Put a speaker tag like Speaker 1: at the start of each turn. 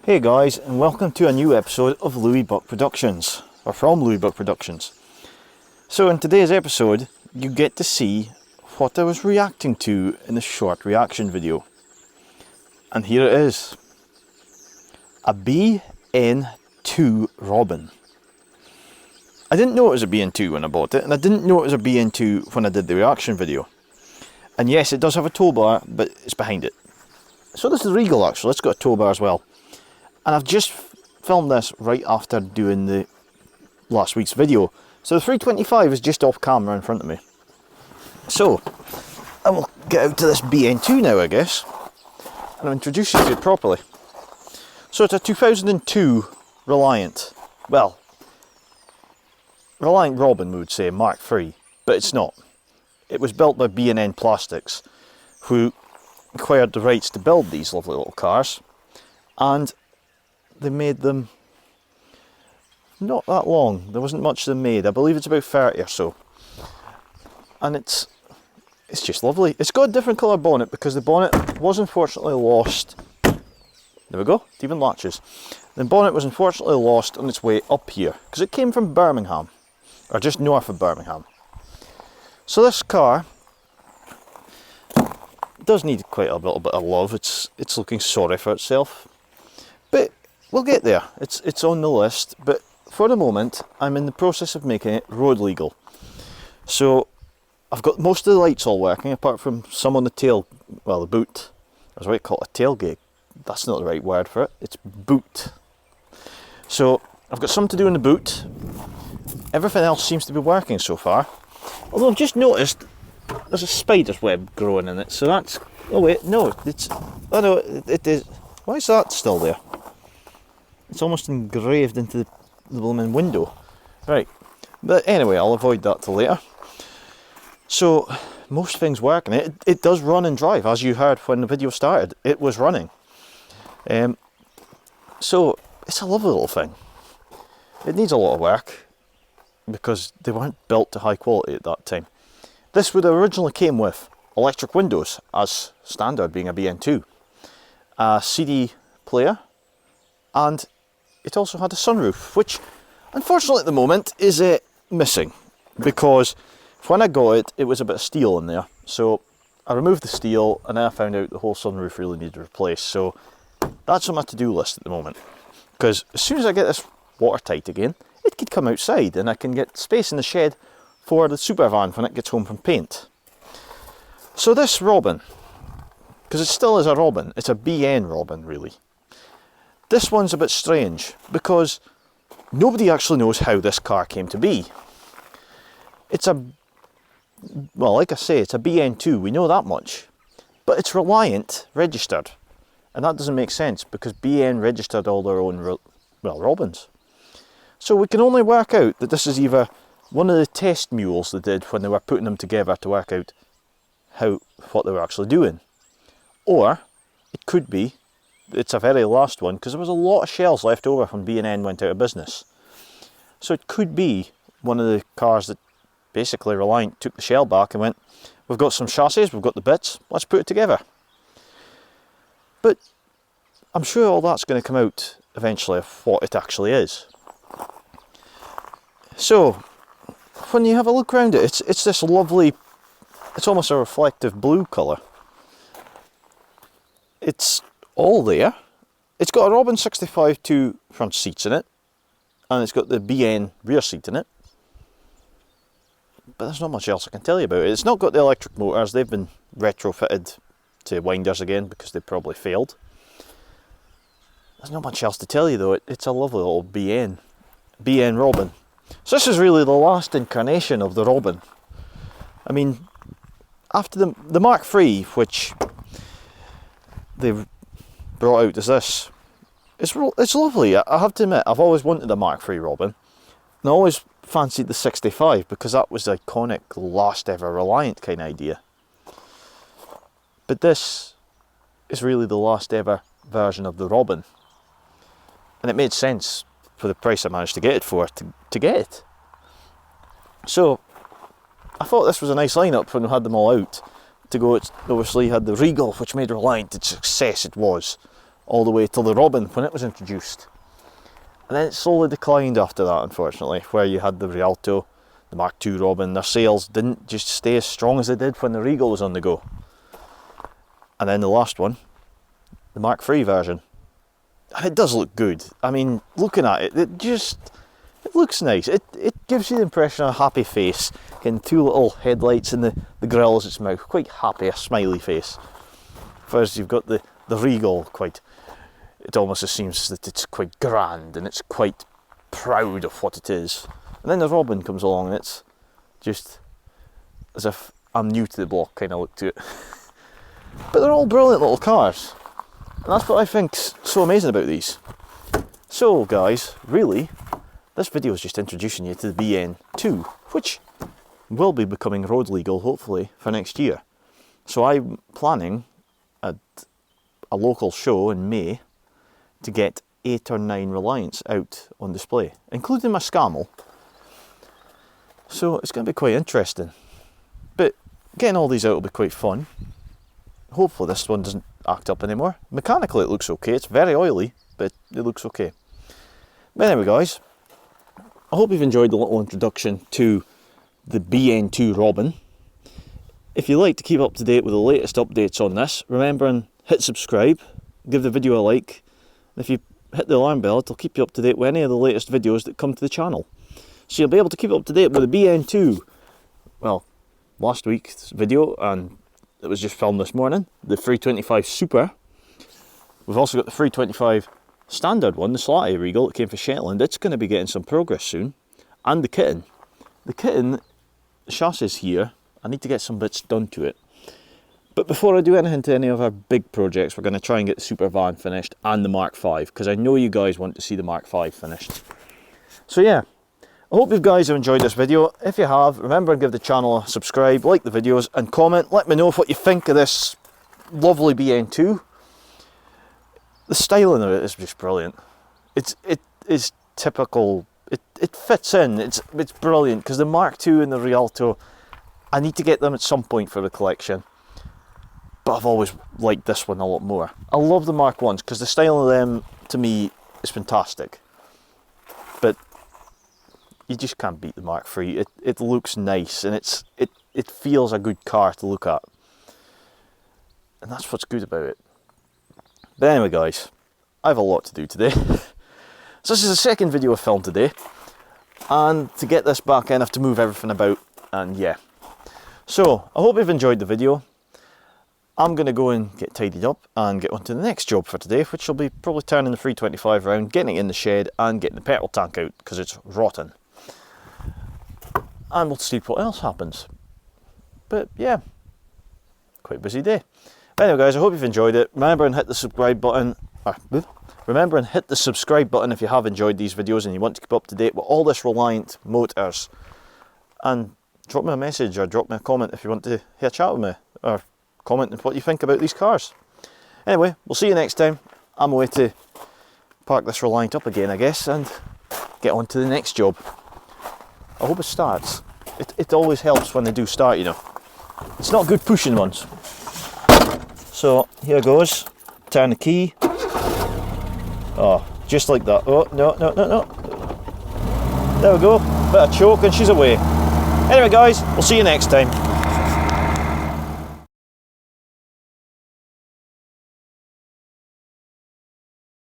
Speaker 1: Hey guys, and welcome to a new episode of Lewi Buch Productions, or from Lewi Buch Productions. So in today's episode, you get to see what I was reacting to in the short reaction video. And here it is. A BN-2 Robin. I didn't know it was a BN-2 when I bought it, and I didn't know it was a BN-2 when I did the reaction video. And yes, it does have a tow bar, but it's behind it. So this is Regal actually, it's got a tow bar as well. And I've just filmed this right after doing the last week's video. So the 325 is just off camera in front of me. So, I will get out to this BN-2 now, I guess. And I'll introduce you to it properly. So it's a 2002 Reliant. Well, Reliant Robin we would say, Mark III. But it's not. It was built by B&N Plastics, who acquired the rights to build these lovely little cars. And they made them not that long. There wasn't much of them made. I believe it's about 30 or so. And it's just lovely. It's got a different colour bonnet because the bonnet was unfortunately lost. There we go, it even latches. The bonnet was unfortunately lost on its way up here because it came from Birmingham, or just north of Birmingham. So this car does need quite a little bit of love. It's looking sorry for itself. But we'll get there. It's on the list, but for the moment I'm in the process of making it road legal. So I've got most of the lights all working apart from some on the tail, well, the boot. I was about to call it a tailgate. That's not the right word for it. It's boot. So I've got some to do in the boot. Everything else seems to be working so far. Although I've just noticed there's a spider's web growing in it. So that's, oh wait, no, oh no, it is. Why is that still there? It's almost engraved into the blooming window. Right, but anyway, I'll avoid that till later. So, most things working. It does run and drive, as you heard when the video started. It was running. So, it's a lovely little thing. It needs a lot of work, because they weren't built to high quality at that time. This would have originally came with electric windows, as standard being a BN-2. A CD player, and it also had a sunroof, which unfortunately at the moment is missing, because when I got it, it was a bit of steel in there. So I removed the steel and then I found out the whole sunroof really needed replaced. So that's on my to-do list at the moment, because as soon as I get this watertight again, it could come outside and I can get space in the shed for the super van when it gets home from paint. So this Robin, because it still is a Robin, it's a BN Robin really. This one's a bit strange because nobody actually knows how this car came to be. It's well, like I say, it's a BN-2, we know that much. But it's Reliant registered. And that doesn't make sense because BN registered all their own, Robins. So we can only work out that this is either one of the test mules they did when they were putting them together to work out what they were actually doing. Or it could be it's a very last one because there was a lot of shells left over when B&N went out of business. So it could be one of the cars that basically Reliant took the shell back and went, we've got some chassis, we've got the bits, let's put it together. But I'm sure all that's going to come out eventually of what it actually is. So when you have a look around it, it's this lovely, it's almost a reflective blue colour. It's all there. It's got a Robin 65-2 front seats in it, and it's got the BN rear seat in it. But there's not much else I can tell you about it. It's not got the electric motors. They've been retrofitted to winders again because they probably failed. There's not much else to tell you though. It's a lovely little BN Robin. So this is really the last incarnation of the Robin. I mean, after the Mark III, which they've brought out as this, it's lovely. I have to admit, I've always wanted a Mark III Robin, and I always fancied the 65 because that was the iconic last ever Reliant kind of idea. But this is really the last ever version of the Robin, and it made sense for the price I managed to get it for to get it. So I thought this was a nice lineup when we had them all out. To go, obviously you had the Regal, which made Reliant the success it was. all the way till the Robin when it was introduced. And then it slowly declined after that, unfortunately, where you had the Rialto, the Mark II Robin. Their sales didn't just stay as strong as they did when the Regal was on the go. And then the last one, the Mark III version. And it does look good. I mean, looking at it, it looks nice. It gives you the impression of a happy face, getting two little headlights in the grill as its mouth. Quite happy, a smiley face. First you've got the Regal, it almost seems that it's quite grand and it's quite proud of what it is. And then the Robin comes along and it's just as if I'm new to the block kind of look to it. But they're all brilliant little cars. And that's what I think's so amazing about these. So guys, really, this video is just introducing you to the BN-2, which will be becoming road legal hopefully for next year. So I'm planning at a local show in May to get 8 or 9 Reliants out on display, including my Scamel. So it's going to be quite interesting. But getting all these out will be quite fun. Hopefully this one doesn't act up anymore. Mechanically it looks okay, it's very oily, but it looks okay. But anyway guys, I hope you've enjoyed the little introduction to the BN-2 Robin. If you'd like to keep up to date with the latest updates on this, remember and hit subscribe, give the video a like, and if you hit the alarm bell it'll keep you up to date with any of the latest videos that come to the channel. So you'll be able to keep up to date with the BN-2, well, last week's video, and it was just filmed this morning, the 325 Super. We've also got the 325 standard one, the Slatty Regal that came from Shetland. It's going to be getting some progress soon. And the kitten. The kitten, the chassis here, I need to get some bits done to it. But before I do anything to any of our big projects, we're going to try and get the Super Van finished and the Mark V, because I know you guys want to see the Mark V finished. So yeah, I hope you guys have enjoyed this video. If you have, remember to give the channel a subscribe, like the videos, and comment. Let me know what you think of this lovely BN-2. The styling of it is just brilliant. It is typical. It fits in. It's brilliant, because the Mark II and the Rialto, I need to get them at some point for the collection. But I've always liked this one a lot more. I love the Mark I's because the style of them to me is fantastic. But you just can't beat the Mark III. It looks nice and it feels a good car to look at. And that's what's good about it. But anyway guys, I have a lot to do today. So this is the second video I filmed today. And to get this back in I have to move everything about, and yeah. So I hope you've enjoyed the video. I'm going to go and get tidied up and get on to the next job for today, which will be probably turning the 325 around, getting it in the shed and getting the petrol tank out because it's rotten. And we'll see what else happens. But yeah, quite a busy day. But anyway guys, I hope you've enjoyed it. Remember and hit the subscribe button. Remember and hit the subscribe button if you have enjoyed these videos and you want to keep up to date with all this Reliant motors. And drop me a message or drop me a comment if you want to have a chat with me, or comment on what you think about these cars. Anyway, we'll see you next time. I'm away to park this Reliant up again, I guess, and get on to the next job. I hope it starts. It always helps when they do start, you know. It's not good pushing ones. So here goes. Turn the key. Oh, just like that. Oh, no. There we go. Bit of choke and she's away. Anyway guys, we'll see you next time.